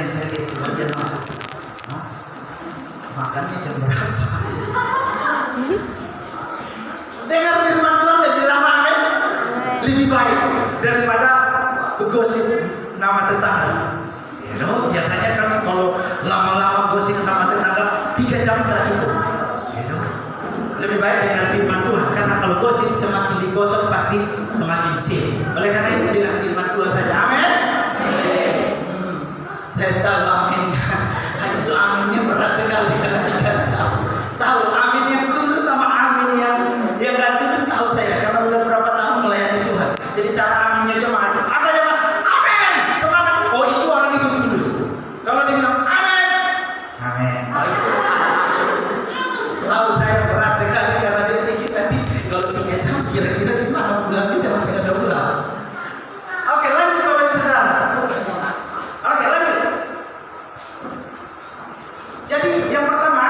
yang saya lihat sebagian masuk. Hah? Makannya jam berapa? Dengar firman Tuhan lebih lama, amin. Lebih baik daripada gosip nama tetangga. Biasanya kan kalau lama-lama gosip nama tetangga 3 jam sudah cukup. Lebih baik dengan firman Tuhan, karena kalau gosip semakin digosok pasti semakin sih. Oleh karena itu dengan firman Tuhan saja, amin. Saya tahu amin. Itu aminnya berat sekali karena 3 jam. Tahu amin yang tulus sama amin yang nggak tulus tahu saya, karena udah berapa tahun melayani Tuhan. Jadi cara aminnya cuma ada yang amin semangat. Oh itu orang itu tulus. Kalau dia bilang amin, amin. Tahu saya berat sekali karena dia pikir nanti kalau 3 jam kira-kira gimana bulan ini jam 11:30. Oke, lanjut Bapak Ibu Saudara. Oke, lanjut. Jadi yang pertama,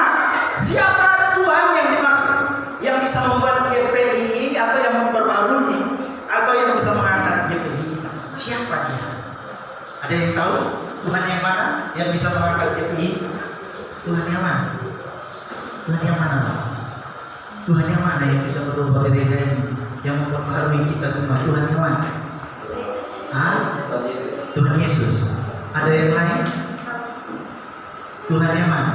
siapa Tuhan yang dimaksud? Yang bisa membuat GPI atau yang memperbarui atau yang bisa mengangkat GPI? Siapa dia? Ada yang tahu Tuhan yang mana yang bisa mengangkat GPI? Tuhan yang mana? Tuhan yang mana? Tuhan yang mana yang bisa merubah gereja ini, yang memperbarui kita semua? Tuhan yang mana? Tuhan Yesus. Ada yang lain? Tuhan yang mana?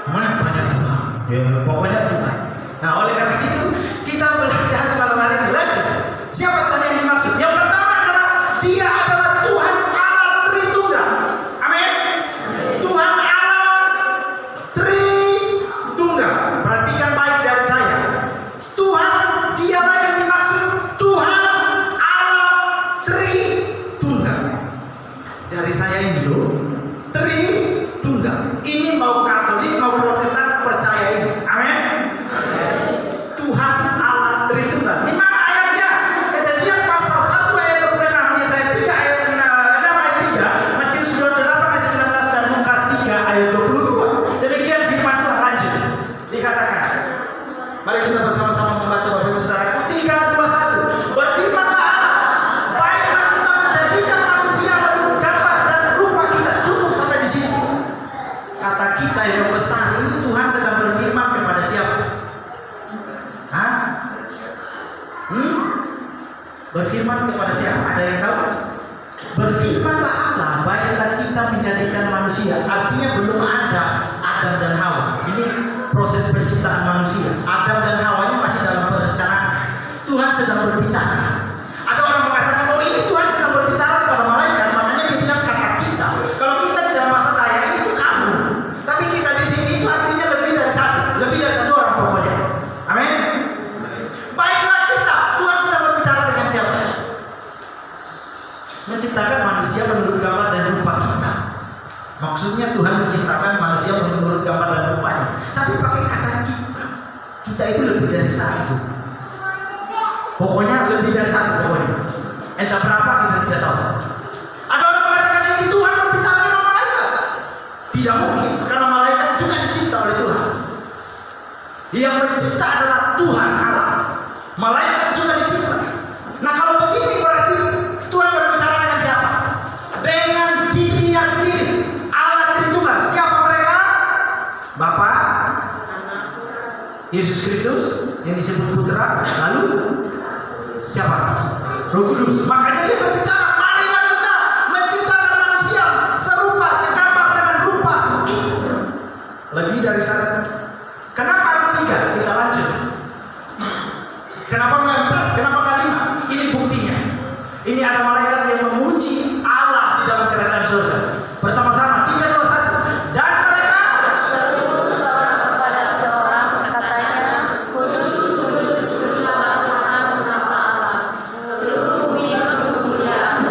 Banyak Tuhan. Ya, pokoknya Tuhan. Nah, oleh karena itu kita belajar malam hari ini. Lanjut. Siapa Tuhan yang dimaksud? Yang pertama adalah Dia adalah Tuhan Allah Tritunggal. Amin. Tuhan Allah Tritunggal. Perhatikan baik jari saya. Tuhan, Dialah yang dimaksud Tuhan Allah Tritunggal. Jari saya ini loh. Tritunggal. Ini mau Katolik mau Protestan percaya ini. Amin. Tuhan Allah Tritunggal. Di mana ayatnya? Kejadian pasal 1 ayat 26, Yesaya 3 ayat 6 ayat 3, Matius 28 ayat 19 dan Lukas 3 ayat 22. Demikian firman Tuhan. Lanjut. Dikatakan. Mari kita bersama-sama membaca Bapak Ibu Saudara. 3, 2, 1. Berfirmanlah Allah, baiklah kita menjadikan manusia menurut gambar dan rupa kita. Cukup sampai di sini. Kata kita yang besar ini Tuhan sedang berfirman kepada siapa? Berfirman kepada siapa? Ada yang tahu? Berfirmanlah Allah, baiklah kita menjadikan manusia. Artinya belum ada Adam dan Hawa. Ini proses penciptaan manusia. Adam dan Hawanya masih dalam perencanaan. Tuhan sedang berbicara. Ada orang mengatakan, oh ini Tuhan sedang berbicara kepada malaikat, makanya dia bilang kata kita. Kalau kita di dalam masa tayang itu kamu, tapi kita di sini itu artinya lebih dari satu orang pokoknya. Amin. Baiklah kita, Tuhan sedang berbicara dengan siapa? Menciptakan manusia menurut gambar dan rupa kita. Maksudnya Tuhan menciptakan manusia menurut gambar dan rupanya. Tapi pakai kata kita. Kita itu lebih dari satu. Pokoknya lebih dari satu pokoknya. Entah berapa kita tidak tahu. Ada orang mengatakan ini Tuhan berbicara dengan malaikat. Tidak mungkin, karena malaikat juga dicipta oleh Tuhan. Yang mencipta adalah Tuhan Allah. Malaikat juga dicipta. Nah kalau begini berarti Tuhan berbicara dengan siapa? Dengan dirinya sendiri. Allah Tritunggal. Siapa mereka? Bapa, Yesus Kristus yang disebut Putra, lalu siapa? Roh Kudus. Makanya dia berbicara, marilah kita menciptakan manusia serupa, segambar dengan rupa kita. Lebih dari satu. Kenapa harus 3? Kita lanjut. Kenapa enggak 4? Kenapa enggak 5? Ini buktinya. Ini ada malaikat yang memuji Allah di dalam kerajaan surga. Bersama-sama 3, 2, 1. Dan mereka seru seorang kepada seorang, katanya, kudus, kudus, kudus Allah Maha Kuasa Allah. Seluruh bumi kemuliaan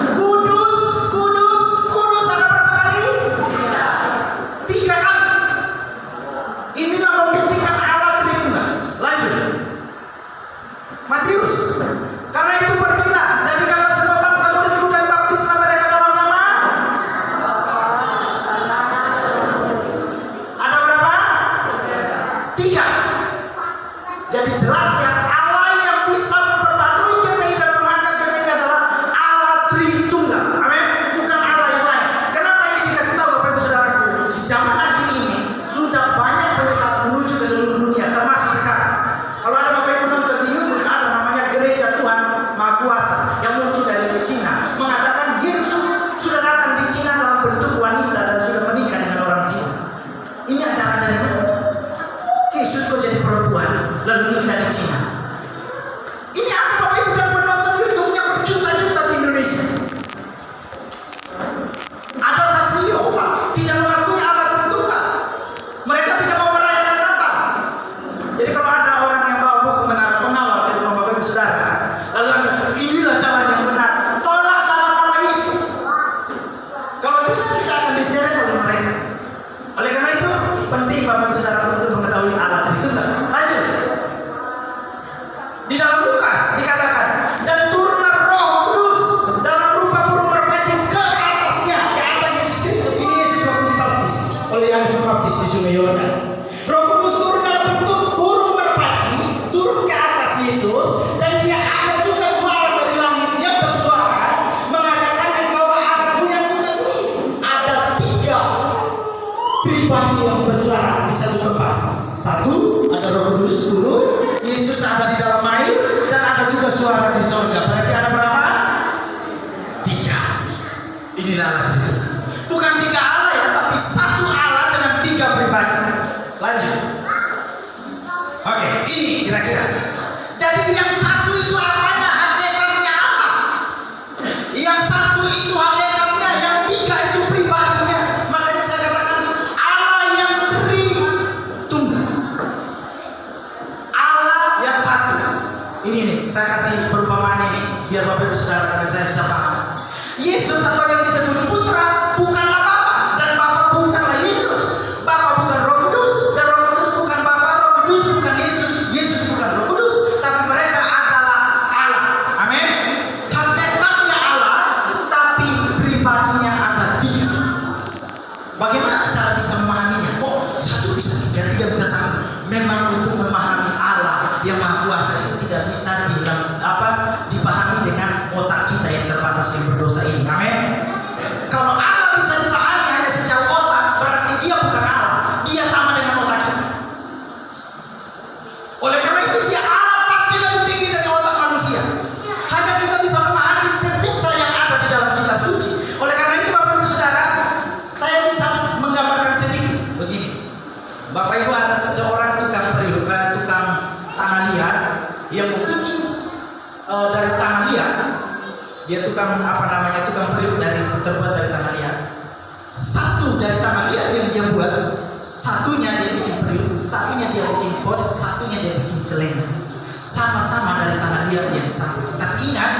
zaman akhir ini sudah banyak penyesat menuju ke seluruh dunia, termasuk sekarang. Kalau ada Bapak Ibu nonton di YouTube, ada namanya Gereja Tuhan Maha Kuasa yang muncul dari Cina, mengatakan Yesus sudah datang di Cina dalam bentuk wanita dan sudah menikah dengan orang Cina. Ini acara dari mana? Yesus kok jadi perempuan lalu menikah di Cina? Ini apa Bapak Ibu dan penonton YouTube-nya berjuta-juta di Indonesia? Ada saksi Yehova tidak mengakui Allah Tritunggal. Mereka tidak mau merayakan Natal. Jadi kalau ada orang yang bawa buku menara pengawal ke rumah Bapak Ibu Saudara, lalu anda, inilah jalan yang benar, tolak dalam nama Yesus. Kalau tidak akan diseret oleh mereka. Oleh karena itu penting Bapak Ibu Saudara untuk mengetahui Allah Tritunggal. Lanjut. Di dalam Lukas dikatakan, dan turunlah Roh Kudus dalam rupa burung merpati ke atasnya, ke atas Yesus Kristus. Ini Yesus waktu dibaptis oleh Yohanes Pembaptis di Sungai Yordan. Roh Kudus turun dalam bentuk burung merpati, turun ke atas Yesus, dan dia ada juga suara dari langit yang bersuara mengatakan, engkaulah anakku yang kukasihi. Ada 3 pribadi yang bersuara di satu tempat. Satu, ada Roh Kudus turun, Yesus ada di dalam air, dan ada juga suara di sorga. Berarti ada berapa? 3. Inilah Allah Tritunggal. Bukan 3 Allah ya, tapi satu Allah dengan 3 pribadi. Lanjut. Oke, ini kira-kira. Jadi yang satu itu apanya? Hakikatnya Allah. Yang satu itu hakikatnya, yang 3 itu pribadinya. Makanya saya katakan Allah yang Tritunggal. Allah yang satu. Ini nih, saya kasih perumpamaan ini biar Bapak Ibu Saudara dan saya bisa paham. Yesus atau yang disebut putra bukanlah Bapa, dan Bapa bukanlah Yesus. Bapa bukan Roh Kudus, dan Roh Kudus bukan Bapa. Roh Kudus bukan Yesus, Yesus bukan Roh Kudus, tapi mereka adalah Allah. Amin. Hakikatnya Allah, tapi pribadinya ada 3. Bagaimana cara bisa memahaminya? Oh, satu bisa 3, 3 bisa 1. Memang untuk memahami Allah yang Maha Kuasa itu tidak bisa dipahami dengan otak kita yang terbatas yang berdosa ini. Amin. Kalau Allah bisa dipahami hanya sejauh otak, berarti dia bukan Allah. Dia sama dengan otak kita. Oleh karena itu dia Allah pasti lebih tinggi dari otak manusia. Hanya kita bisa memahami sebisa yang ada di dalam kitab suci. Oleh karena itu Bapak Ibu Saudara, saya bisa menggambarkan sedikit begini. Bapak Ibu, ada seseorang tukang tanah liat yang mau bikin dari tanah liat, dia tukang periuk terbuat dari tanah liat. Satu dari tanah liat yang dia buat, satunya dia bikin periuk, satunya dia bikin pot, satunya dia bikin celengan. Sama-sama dari tanah liat yang satu. Tapi ingat,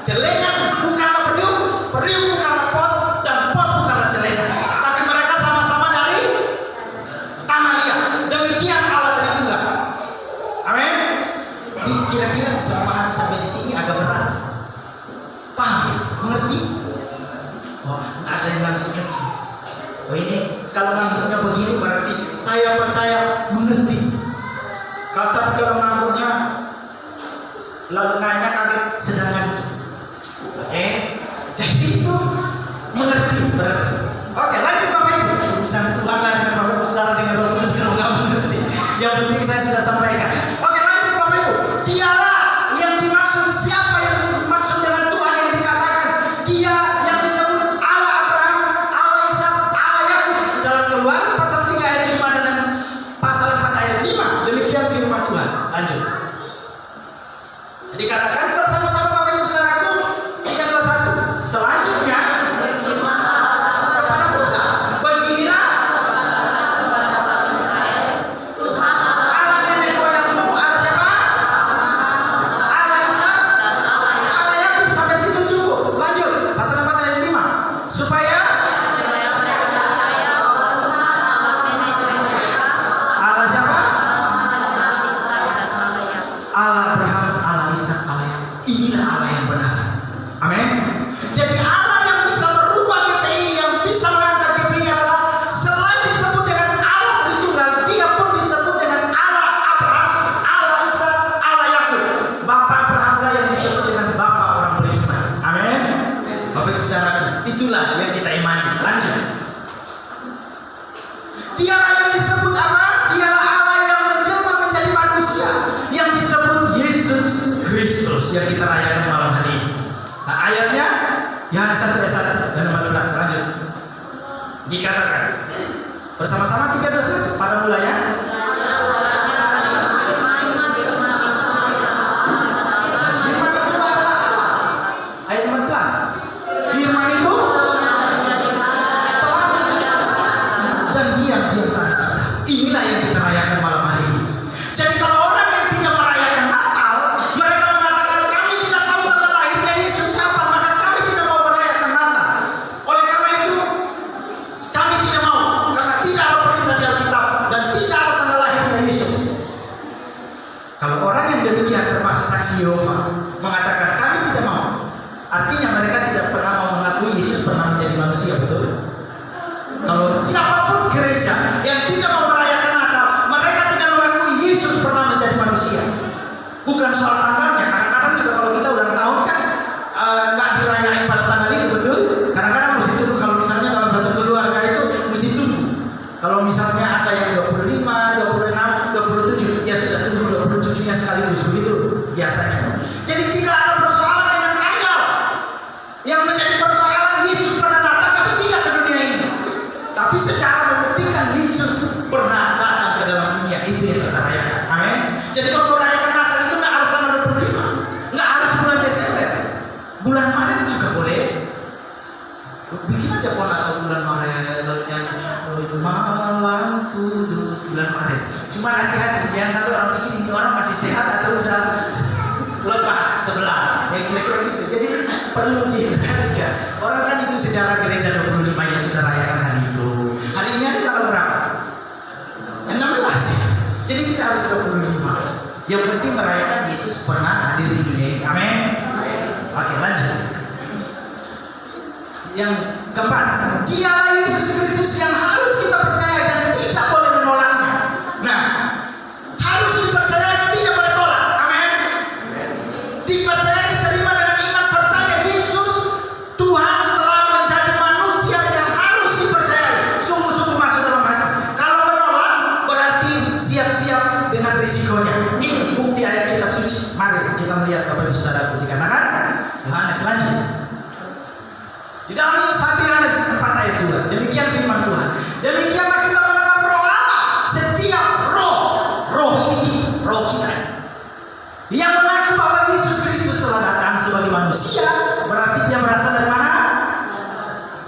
celengan bukanlah periuk, periuk bukanlah pot, dan pot bukanlah celengan. Tapi mereka sama-sama dari tanah liat. Demikian Allah Tritunggal. Amin. Kira-kira bisa memahami sampai di sini agak berat. Paham ya? Mengerti? Oh, ada yang ngangguknya. Oh ini kalau ngangguknya begini berarti saya percaya mengerti. Kalau ngangguknya lalu nanya kaget sedang ngantuk. Oke? Jadi itu mengerti berarti. Oke, lanjut Bapak Ibu. Urusan Tuhan lah dengan Bapak Ibu Saudara dengan Roh Kudus kalau nggak mengerti. Yang penting saya sudah sampaikan. Oke, lanjut Bapak Ibu. Dialah yang dimaksud, siapa yang dimaksud dengan Tuhan yang dikatakan? Dia yang disebut Allah Abraham, Allah Ishak, Allah Yakub. Dalam Keluaran pasal 3 ayat 5 dan pasal 4 ayat 5. Demikian firman Tuhan. Lanjut. Dikatakan bersama-sama Bapak Ibu Saudaraku, 3, 2, 1. Selanjutnya kepada Musa, beginilah Allah nenek moyangmu. Ada siapa? Allah Ishak, Allah Yakub. Sampai situ cukup. Lanjut pasal 4 ayat 5. Supaya Allah siapa? Allah Abraham, Allah Ishak, Allah Yakub. Dialah yang disebut apa? Dialah Allah yang menjelma menjadi manusia, yang disebut Yesus Kristus yang kita rayakan malam hari ini. Nah, ayatnya Yohanes 1 ayat 1 dan 14. Lanjut. Dikatakan bersama-sama 3:21 pada mulanya firman itu adalah Allah. Ayat 14. Firman itu telah menjadi manusia dan diam di antara kita. Inilah yang kita rayakan malam hari ini. Jadi kalau orang yang tidak merayakan Natal, mereka mengatakan kami tidak tahu tanggal lahirnya Yesus kapan, maka kami tidak mau merayakan Natal. Oleh karena itu kami tidak mau, karena tidak ada perintah di Alkitab dan tidak ada tanggal lahirnya Yesus. Kalau orang yang demikian termasuk saksi Yehova mengatakan kami tidak mau, artinya mereka tidak pernah mau mengakui Yesus pernah menjadi manusia, betul? Kalau siapapun gereja yang tidak mau merayakan Natal, mereka tidak mengakui Yesus pernah menjadi manusia. Bukan soal tanggalnya. Kadang-kadang juga kalau kita ulang tahun kan nggak dirayain pada tanggal itu, betul? Kadang-kadang mesti tunggu. Kalau misalnya dalam satu keluarga itu mesti tunggu. Kalau misalnya ada yang 25, 26, 27, ya sudah tunggu 27-nya sekaligus, begitu biasanya. Jadi tidak ada persoalan dengan tanggal. Yang menjadi persoalan Yesus pernah datang itu tidak ke dunia ini, tapi secara membuktikan Yesus pernah datang ke dalam dunia, itu yang kita rayakan. Amin. Jadi kalau merayakan Natal itu nggak harus tanggal 25, nggak harus bulan Desember, bulan Maret juga boleh. Bikin aja pohon Natal bulan Maret, malam kudus bulan Maret. Cuma hati-hati, jangan sampai orang pikir ini orang masih sehat atau udah lepas sebelah, ya kira-kira gitu. Jadi perlu diperhatikan. Orang kan itu sejarah gereja 25 yang sudah rayakan hari itu. Hari ini aja tanggal berapa? 16 ya. Jadi tidak harus 25. Yang penting merayakan Yesus pernah hadir di dunia ini. Amin. Oke, lanjut. Yang keempat, dialah Yesus Kristus yang harus kita percaya dan tidak boleh menolaknya. Nah, harus dipercaya, tidak boleh tolak. Amin. Dipercaya, diterima dengan iman, percaya Yesus Tuhan telah menjadi manusia yang harus dipercayai. Sungguh-sungguh masuk dalam hati. Kalau menolak berarti siap-siap dengan risikonya. Ini bukti ayat kitab suci. Mari kita melihat Bapak Ibu Saudaraku, dikatakan Yohanes selanjutnya. Di dalam 1 Yohanes 4 ayat 2, demikian firman Tuhan. Demikianlah kita mengenal roh Allah. Setiap roh ini roh kita yang mengaku bahwa Yesus Kristus telah datang sebagai manusia, berarti dia berasal dari mana?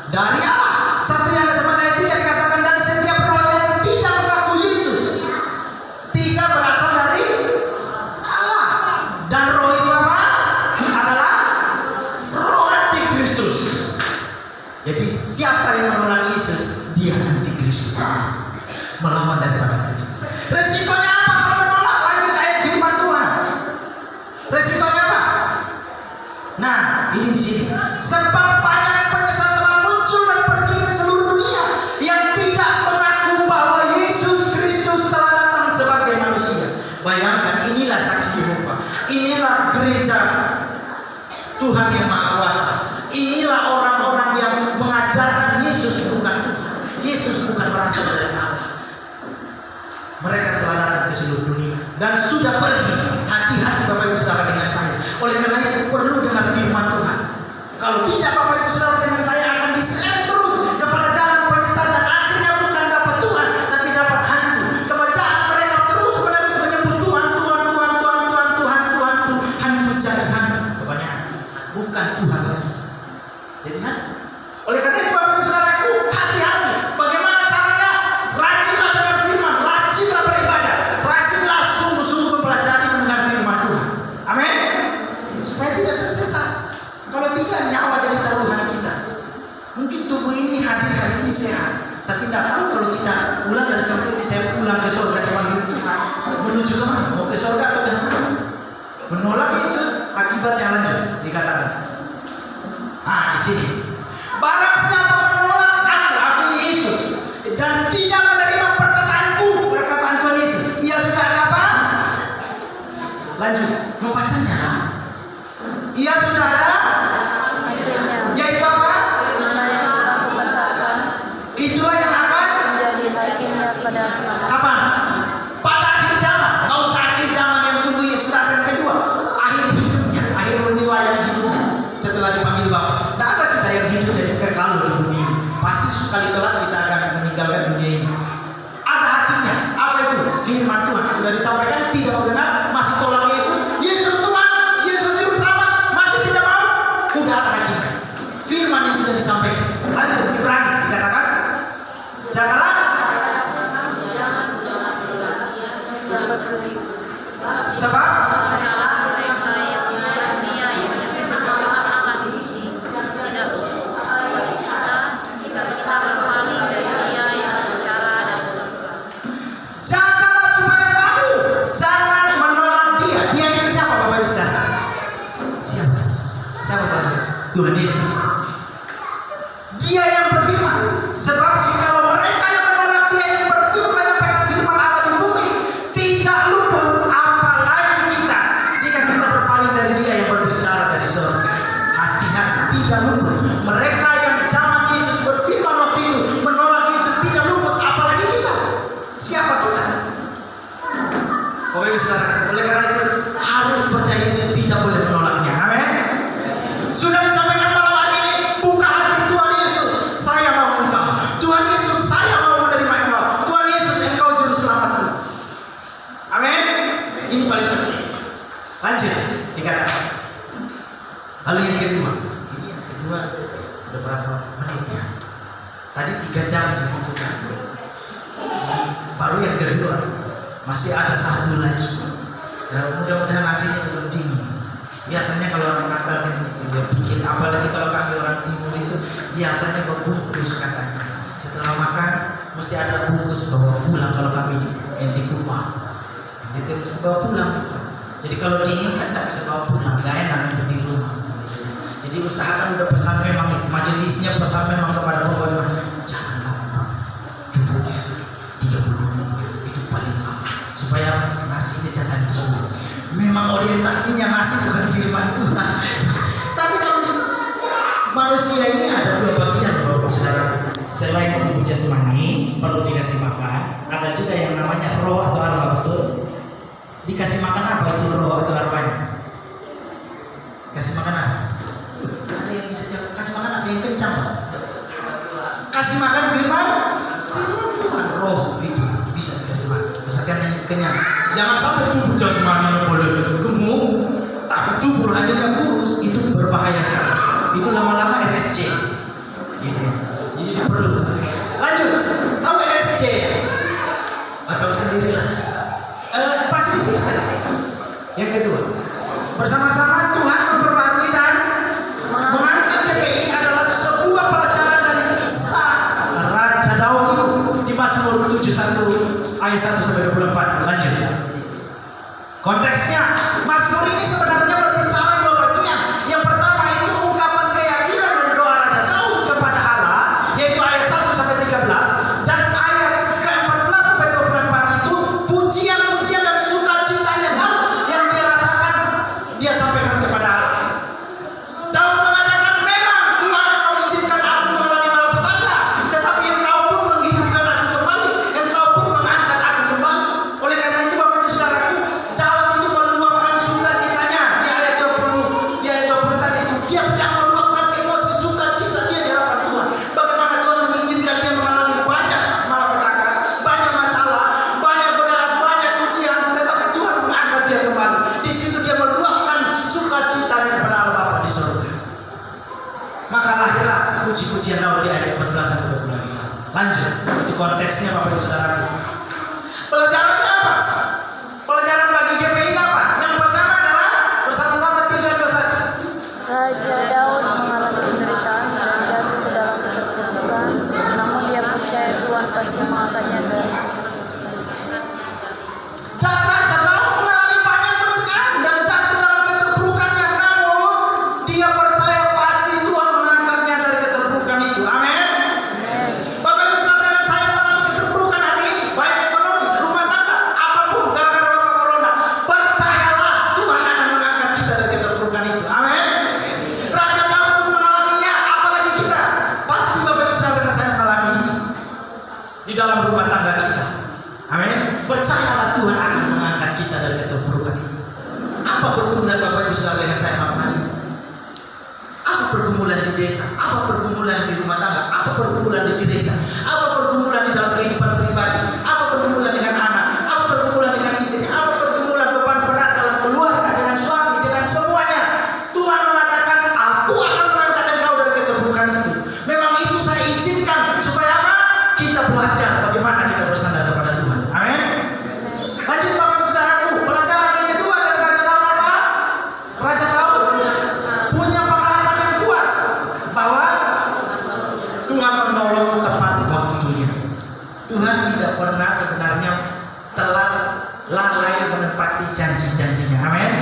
Dari Allah. 1 Yohanes 4 ayat 3 dikatakan, dan setiap roh yang tidak mengaku Yesus tidak berasal dari Allah. Dan roh itu apa? Adalah roh antikristus. Jadi siapa yang menolak Yesus, dia antikristus, melawan daripada Kristus. Resikonya apa kalau menolak? Lanjut ayat firman Tuhan. Resikonya apa? Nah, ini di sini. Sebab banyak penyesat telah muncul dan pergi ke seluruh dunia yang tidak mengaku bahwa Yesus Kristus telah datang sebagai manusia. Bayangkan, inilah saksi Yehova. Inilah gereja Tuhan yang Maha Kuasa. Inilah orang-orang yang mengajarkan Yesus bukan Tuhan. Yesus bukan berasal dari Allah. Mereka telah datang ke seluruh dunia dan sudah pergi. Hati-hati Bapak Ibu Saudara dengan saya. Oleh karena itu perlu dengar firman Tuhan. Kalau tidak, Bapak Ibu Saudara dengan saya akan diseret terus kepada jalan penyesatan. Akhirnya bukan dapat Tuhan, tapi dapat hantu. Kebacaan mereka terus menerus menyebut Tuhan, hantu jadi hantu. Kebanyakan bukan Tuhan lagi. Jadi hantu. Oleh karena itu Bapak Ibu Saudaraku, hati-hati. Bagaimana caranya? Rajinlah dengan firman, rajinlah beribadah, rajinlah sungguh-sungguh mempelajari dengan firman Tuhan. Amin. Supaya tidak tersesat. Kalau tidak, nyawa jadi taruhan kita. Mungkin tubuh ini hadir hari ini sehat, tapi tidak tahu kalau kita pulang dari tempat ini, saya pulang ke surga dipanggil Tuhan. Menuju ke mana? Mau ke surga atau ke neraka? Menolak Yesus, akibatnya lanjut dikatakan. Di sini. Barang siapa menolak aku ini Yesus, dan tidak menerima perkataanku, perkataan Tuhan Yesus, ia sudah ada apa? Lanjut, membacanya. Ia sudah ada, yaitu apa? Itulah yang akan menjadi hakimnya dunia ini. Ada hakimnya. Apa itu? Firman Tuhan sudah disampaikan, tidak mau dengar, masih tolak Yesus. Yesus Tuhan, Yesus Juru Selamat, masih tidak mau. Udah ada hakimnya. Firman yang sudah disampaikan. Lanjut, Ibrani dikatakan, janganlah yang berfirman. sebab jagalah supaya kamu jangan menolak dia. Dia itu siapa Bapak Ibu Saudara? Siapa? Siapa Bapak Ibu? Tuhan Yesus. Dia yang berfirman. Sebab jikalau mereka yang menolak dia yang berfirman, yang pegang firman Allah di bumi, tidak luput apalagi kita jika kita berpaling dari dia yang berbicara dari surga. Hati-hati, tidak luput. Mereka yang zaman Yesus berfirman waktu itu menolak Yesus tidak luput apalagi kita. Siapa kita? Bapak Ibu Saudara, oleh karena itu harus percaya Yesus, tidak boleh menolaknya. Amin. Sudah disampaikan malam hari ini, buka hati Tuhan Yesus, saya mau engkau. Tuhan Yesus, saya mau menerima engkau. Tuhan Yesus, engkau juru selamatku. Amin. Ini paling penting. Lanjut, dikatakan. Lalu yang kedua, ini yang kedua udah berapa menit ya? Tadi 3 jam dibutuhkan. Baru yang kedua masih ada satu lagi. Ya, mudah-mudahan nasinya belum dingin. Biasanya kalau orang Natal kan itu dia bikin, apalagi kalau kami orang timur itu biasanya berbungkus katanya. Setelah makan mesti ada bungkus bawa pulang kalau kami di Kupang. Itu mesti bawa pulang. Jadi kalau dingin kan tidak bisa bawa pulang, nggak enak untuk di rumah. Jadi usahakan udah pesan memang majelisnya pesan memang kepada pokoknya janganlah cukup 30 menit itu paling lama supaya nasinya jangan dingin. Memang orientasinya nasi bukan firman Tuhan. Tapi kalau manusia ini ada 2 bagian Bapak Saudara. Selain tubuh jasmani perlu dikasih makan, ada juga yang namanya roh atau arwah, betul? Dikasih makan apa itu roh atau arwahnya? Kasih makan apa? Ada yang bisa jawab. Kasih makan apa yang kencang? Kasih makan firman Tuhan, roh itu bisa dikasih makan. Misalkan yang kenyang. Jangan sampai tubuh jasmani boleh gemuk, tapi tubuh rohaninya kurus, itu berbahaya sekali. Itu lama-lama RSC. Gitu ya. Jadi perlu. Lanjut. Tahu RSC ya? Atau sendirilah. Pasti di sini tadi. Yang kedua, bersama-sama Tuhan memperbarui dan mengangkat GPI adalah sebuah pelajaran dari kisah Raja Daud itu di Mazmur 71 ayat 1 sampai 24. Lanjut. Konteksnya, Mazmur ini sebenarnya berbicara 2 bagian. Yang pertama itu ungkapan keyakinan dan doa Raja Daud kepada Allah, yaitu ayat 1 sampai 13, dan ayat ke-14 sampai 24 itu pujian-pujian dan sukacitanya Daud yang dia rasakan, dia sampaikan kepada Allah. Daud mengatakan, memang Tuhan engkau izinkan aku mengalami malapetaka, tetapi engkau pun menghidupkan aku kembali, engkau pun mengangkat aku kembali. Oleh karena itu Bapak dan Saudaraku, Daud itu meluapkan sukacitanya di ayat 20, di ayat 20 tadi itu. Dia sedang meluapkan emosi sukacita dia di hadapan Tuhan. Bagaimana Tuhan mengizinkan dia mengalami banyak malapetaka, banyak masalah, banyak godaan, banyak ujian, tetapi Tuhan mengangkat dia kembali. Di situ dia meluapkan sukacitanya kepada Allah Bapa di surga. Maka lahirlah puji-pujian Daud di ayat 14 sampai 25. Lanjut, itu konteksnya Bapak Ibu Saudara. Pelajarannya apa? Pelajaran bagi GPI apa? Yang pertama adalah bersama-sama 3, 2, 1. Raja Daud mengalami penderitaan dan jatuh ke dalam keterpurukan, namun dia percaya Tuhan pasti mengangkatnya dari Dan Raja Daud mengalami banyak penderitaan dan jatuh dalam keterpurukannya, namun dia percaya pasti Tuhan mengangkatnya dari keterpurukan itu. Amin. Amin. Bapak Ibu Saudara dan saya mengalami keterpurukan hari ini, baik ekonomi, rumah tangga, apapun gara-gara wabah corona. Percayalah Tuhan akan mengangkat kita dari keterpurukan itu. Amin. Raja Daud pun mengalaminya, apalagi kita. Pasti Bapak Ibu Saudara dan saya mengalami itu di dalam rumah tangga kita. Amin. Percayalah Tuhan akan mengangkat kita dari keterpurukan itu. Apa pergumulan Bapak Ibu Saudara dengan saya malam hari ini? Apa pergumulan di desa? Apa pergumulan di rumah tangga? Apa pergumulan di gereja? Apa pergumulan di dalam kehidupan kita belajar bagaimana kita bersandar kepada Tuhan. Amin. Lanjut Bapak Ibu Saudaraku, pelajaran yang kedua dari Raja Daud apa? Raja Daud punya pengalaman yang kuat bahwa Tuhan menolong tepat waktunya. Tuhan tidak pernah sebenarnya telat lalai menepati janji-janjinya. Amin.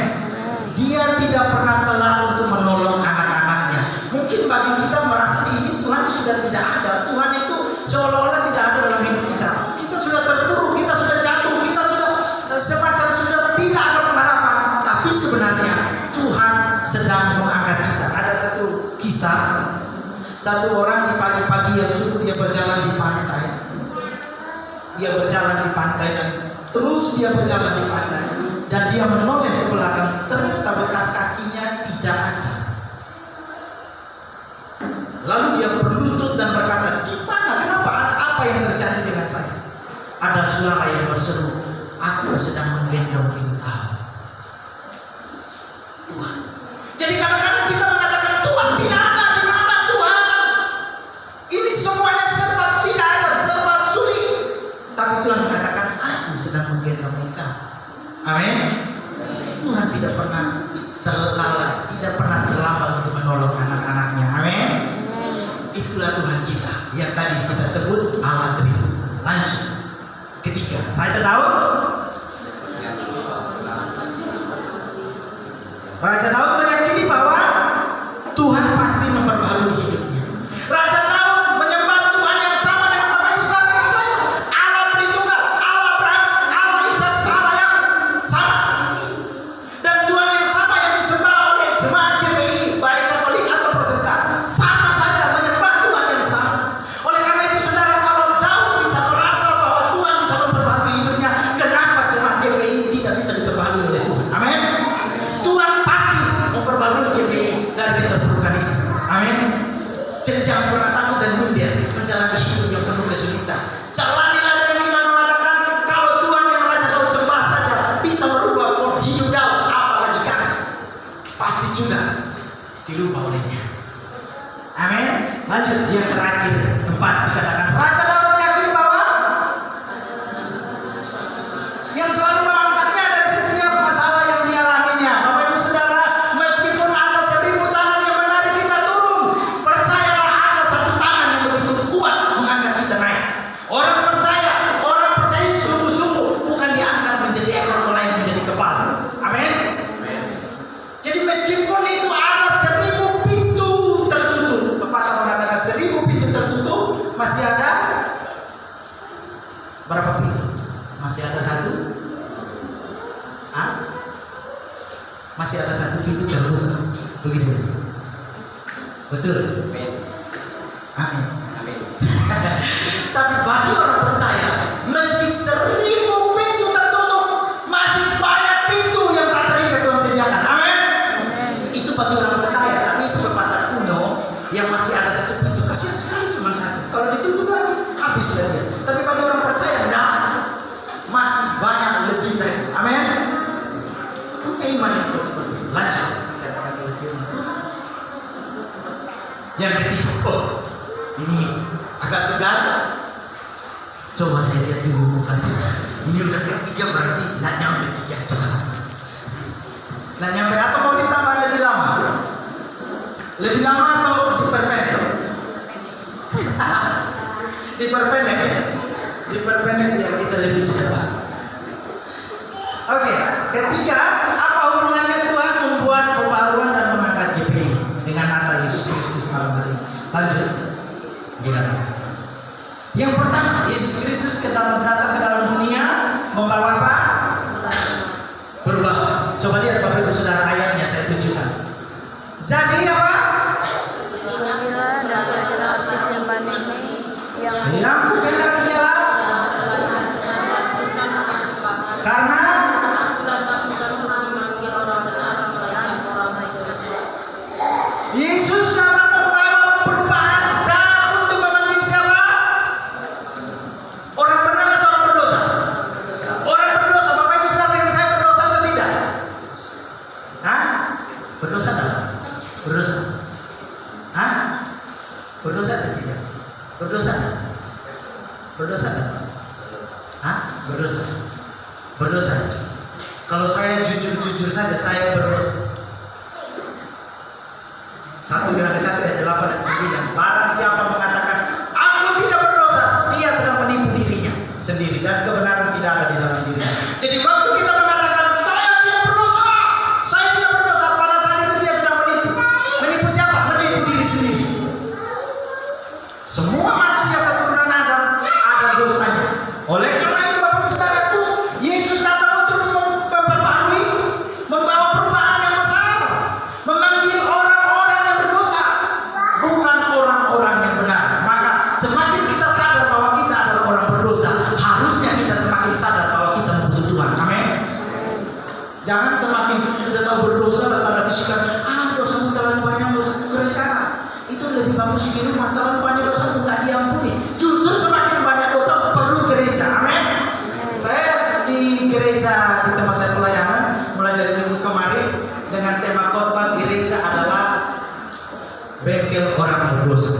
Dia tidak pernah telat untuk menolong anak-anaknya. Mungkin bagi kita merasa ini Tuhan sudah tidak ada. Tuhan itu seolah-olah tidak ada dalam hidup kita. Kita sudah terpuruk, kita sudah jatuh, kita sudah semacam sudah tidak ada pengharapan. Tapi sebenarnya Tuhan sedang mengangkat kita. Ada satu kisah, satu orang di pagi-pagi yang subuh dia berjalan di pantai. Dia berjalan di pantai dan terus dia berjalan di pantai. Dan dia menoleh ke belakang, ternyata bekas kakinya tidak ada. Lalu dia berlutut dan berkata, di mana? Kenapa? Apa yang terjadi dengan saya? Ada suara yang berseru, aku sedang menggendong engkau. Tuhan. Jadi kadang-kadang kita mengatakan, Tuhan tidak ada. Di mana Tuhan? Ini semuanya serba tidak ada, serba sulit. Tapi Tuhan mengatakan, aku sedang menggendong engkau. Amin. Tuhan tidak pernah terlalai, tidak pernah terlambat untuk menolong anak-anaknya. Amin. Itulah Tuhan kita yang tadi kita sebut Allah Tritunggal. Langsung ketiga, Raja Daud. Raja Daud meyakini bahwa Tuhan pasti memperbaharui hidupnya. Raja Daud menyembah Tuhan yang sama dengan Bapak Ibu Saudara dengan saya. Allah Tritunggal, Allah Abraham, Allah Ishak, Allah yang sama. Dan Tuhan yang sama yang disembah oleh jemaat GPI, baik Katolik atau Protestan, sama saja menyembah Tuhan yang sama. Oleh karena itu saudara, kalau Daud bisa merasa bahwa Tuhan bisa memperbaharui hidupnya, kenapa jemaat GPI tidak bisa diperbaharui oleh Tuhan? Amin. Tuhan pasti memperbaharui GPI dari keterpurukan itu. Amin. Jadi jangan pernah takut dan mundur menjalani hidup yang penuh kesulitan. Jalanilah dengan iman mengatakan, kalau Tuhan yang Raja Daud sembah saja bisa merubah hidup Daud, apalagi kami. Pasti juga dirubah olehnya. Amin. Lanjut yang terakhir, 4 dikatakan Raja Daud meyakini bahwa yang selalu mengangkatnya dari setiap masalah yang dialaminya. Bapak Ibu Saudara, meskipun ada 1000 tangan yang menarik kita turun, percayalah ada satu tangan yang begitu kuat mengangkat kita naik. Orang percaya sungguh-sungguh, bukan diangkat menjadi ekor, melainkan menjadi kepala. Amin. Jadi meskipun itu ada 1000 pintu tertutup, pepatah mengatakan 1000 pintu tertutup, masih ada berapa pintu? Masih ada satu? Hah? Masih ada satu pintu terbuka. Begitu. Betul? Amin. Tapi bagi orang percaya, meski 1000 pintu tertutup, masih banyak pintu yang tak terikat Tuhan sediakan. Amin. Itu bagi orang percaya, tapi itu pepatah kuno yang masih ada satu pintu. Kasihan sekali cuma satu. Kalau ditutup lagi, habis lagi. Tapi bagi orang percaya, nah, masih banyak lebih lagi. Amin. Punya iman yang kuat seperti itu. Lanjut. Katakan oleh firman Tuhan. Yang ketiga, ini agak segar. Coba saya lihat dulu mukanya. Ini udah ketiga, berarti nggak nyampe 3 jam. Nggak nyampe, atau mau ditambah lebih lama? Lebih lama atau diperpendek? Diperpendek ya? Diperpendek biar kita lebih cepat. Oke, ketiga, apa hubungannya Tuhan membuat pembaharuan dan mengangkat GPI dengan Natal Yesus Kristus malam hari? Lanjut. Yang pertama, Yesus Kristus datang ke dalam dunia membawa apa? Berubah. Coba lihat Bapak Ibu Saudara ayatnya, saya tunjukkan. Jadi apa? Pergilah dan belajar arti firman ini yang kukehendaki ialah karena Yesus datang membawa perubahan dan untuk memanggil siapa? Orang benar atau orang berdosa? Orang berdosa. Bapak Ibu Saudara dengan saya berdosa atau tidak? Hah? Berdosa tak? Berdosa. Hah? Berdosa atau tidak? Berdosa. Berdosa tak? Hah? Berdosa. Berdosa. Kalau saya jujur saja, saya berdosa. 1 Yohanes 1 ayat 8 dan 9. Barang siapa mengatakan aku tidak berdosa, dia sedang menipu dirinya sendiri dan kebenaran tidak ada di dalam dirinya. Jadi waktu kita mengatakan saya tidak berdosa, pada saat itu dia sedang menipu. Menipu siapa? Menipu diri sendiri. Semua manusia keturunan Adam ada dosanya. Oleh karena itu Bapak Saudaraku, Yesus datang untuk memperbarui, membawa perubahan yang besar, memanggil orang-orang yang berdosa, bukan orang-orang yang benar. Maka semakin kita sadar bahwa kita adalah orang berdosa, harusnya kita semakin sadar bahwa kita membutuhkan Tuhan. Amin. Jangan semakin kita tahu berdosa lalu ada bisikan, dosamu terlalu banyak, dosa ke gereja. Itu lebih bagus di rumah, terlalu banyak dosa nggak diampuni. Justru semakin banyak dosa perlu gereja. Amin. Saya di gereja di tempat saya pelayanan mulai dari minggu kemarin dengan tema khotbah gereja adalah bengkel orang berdosa.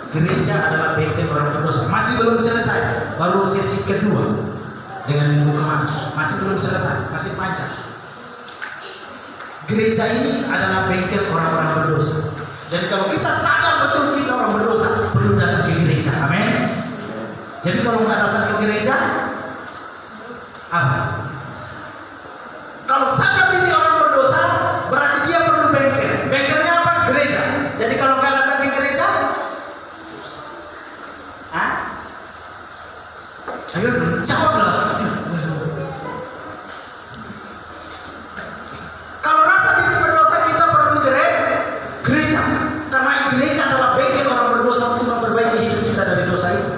Gereja adalah bengkel orang berdosa. Masih belum selesai, baru sesi kedua dengan minggu kemarin. Masih belum selesai, masih panjang. Gereja ini adalah bengkel orang-orang berdosa. Jadi kalau kita sadar betul kita orang berdosa, perlu datang ke gereja. Amin. Jadi kalau nggak datang ke gereja, apa? Kalau sadar diri orang berdosa, berarti dia perlu bengkel. Bengkelnya apa? Gereja. Jadi kalau nggak datang ke gereja, ayo jawablah. Kalau rasa diri berdosa, kita perlu gereja. Karena gereja adalah bengkel orang berdosa untuk memperbaiki hidup kita dari dosa itu.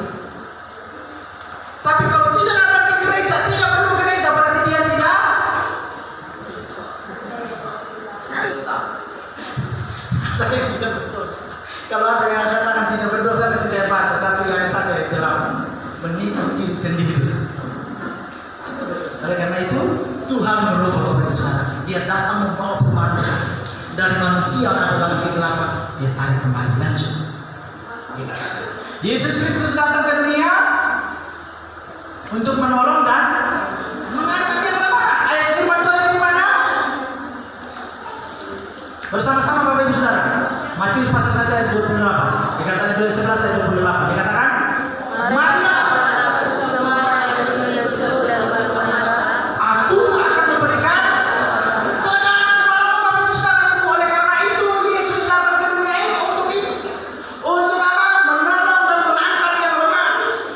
Tapi kalau tidak datang ke gereja, tidak perlu gereja, berarti dia tidak ada yang bisa berdosa. Kalau ada yang katakan tidak berdosa, nanti saya baca 1 Yohanes 1 ayat 8. Menipu diri sendiri. Oleh karena itu Tuhan merubah Bapak Ibu Saudara. Dia datang membawa perubahan besar. Dari manusia yang ada dalam kegelapan, dia tarik kembali lanjut. Yesus Kristus datang ke dunia untuk menolong dan mengangkat yang lemah. Ayat firman Tuhan di mana? Bersama-sama Bapak Ibu Saudara. Matius pasal 1 ayat 28. Dikatakan 11 ayat 28. Dikatakan, marilah semua yang berlesu dan berpandang, aku akan memberikan kelegaan kepadamu Bapak Ibu Saudara. Oleh karena itu Yesus datang ke dunia ini untuk itu. Untuk apa? Menolong dan mengangkat yang lemah.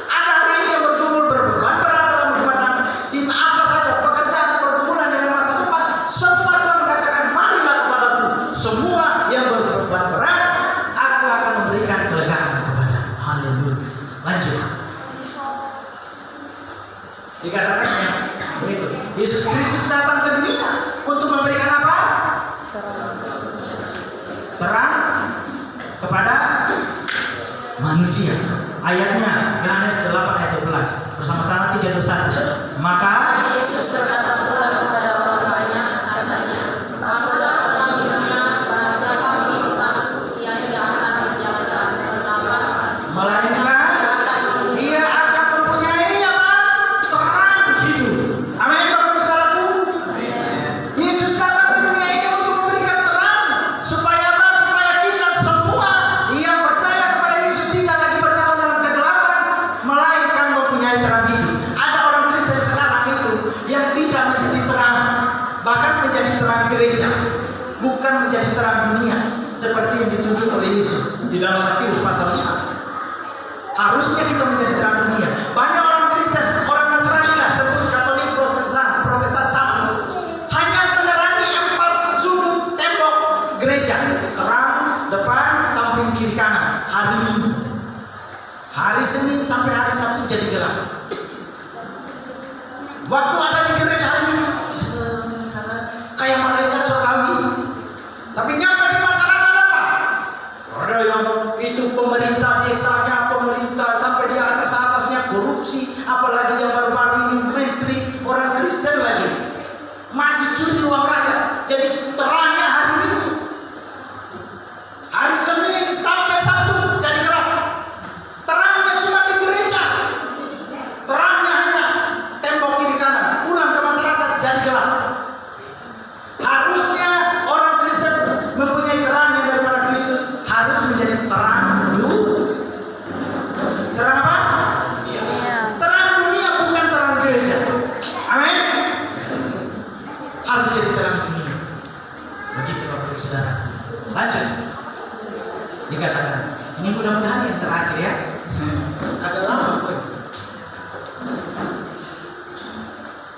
Ada hari ini yang bergumul berbeban berat dalam kehidupan. Di apa saja pekerjaan pergumulan dengan masa depan, semua Tuhan mengatakan marilah kepadaku. Semua yang berbeban berat, aku akan memberikan kelegaan kepada. Haleluya. Lanjut. Dikatakan yang berikut. Yesus Kristus datang ke dunia untuk memberikan apa? Terang kepada manusia. Ayatnya Yohanes 8 ayat 12. Bersama-sama 3:21. Maka Yesus berkata pula kepada orang banyak, katanya, aku datang ke dunia mengasihi aku, yang akan menjalankan pertama, melainkan ia akan mempunyai apa? Terang hidup. Amin Bapak Ibu Saudaraku. Yesus datang ke dunia ini untuk memberikan terang supaya apa? Supaya kita semua yang percaya kepada Yesus tidak lagi berjalan dalam kegelapan, melainkan mempunyai terang hidup. Ada orang Kristen sekarang itu yang tidak menjadi terang, bahkan menjadi terang gereja, bukan menjadi terang dunia seperti yang dituntut oleh Yesus di dalam Matius pasal 5. Harusnya kita menjadi terang dunia. Banyak orang Kristen, orang Nasrani lah, sebut Katolik, Protestan sama, hanya menerangi 4 sudut tembok gereja, terang depan, samping, kiri, kanan. Hari Minggu, hari Senin sampai hari Sabtu jadi gelap. Waktu ada di gereja hari Minggu, kayak malaikat Surgawi. Tapi nyampe di masyarakat apa? Ada yang itu pemerintah desanya, pemerintah sampai di atasnya korupsi, apalagi yang baru-baru ini menteri orang Kristen lagi masih curi uang rakyat. Jadi terangnya hari Minggu, hari Senin sampai Sabtu jadi gelap. Terangnya cuma di Bapak Saudara. Lanjut. Dikatakan. Ini mudah-mudahan yang terakhir ya. Agak lama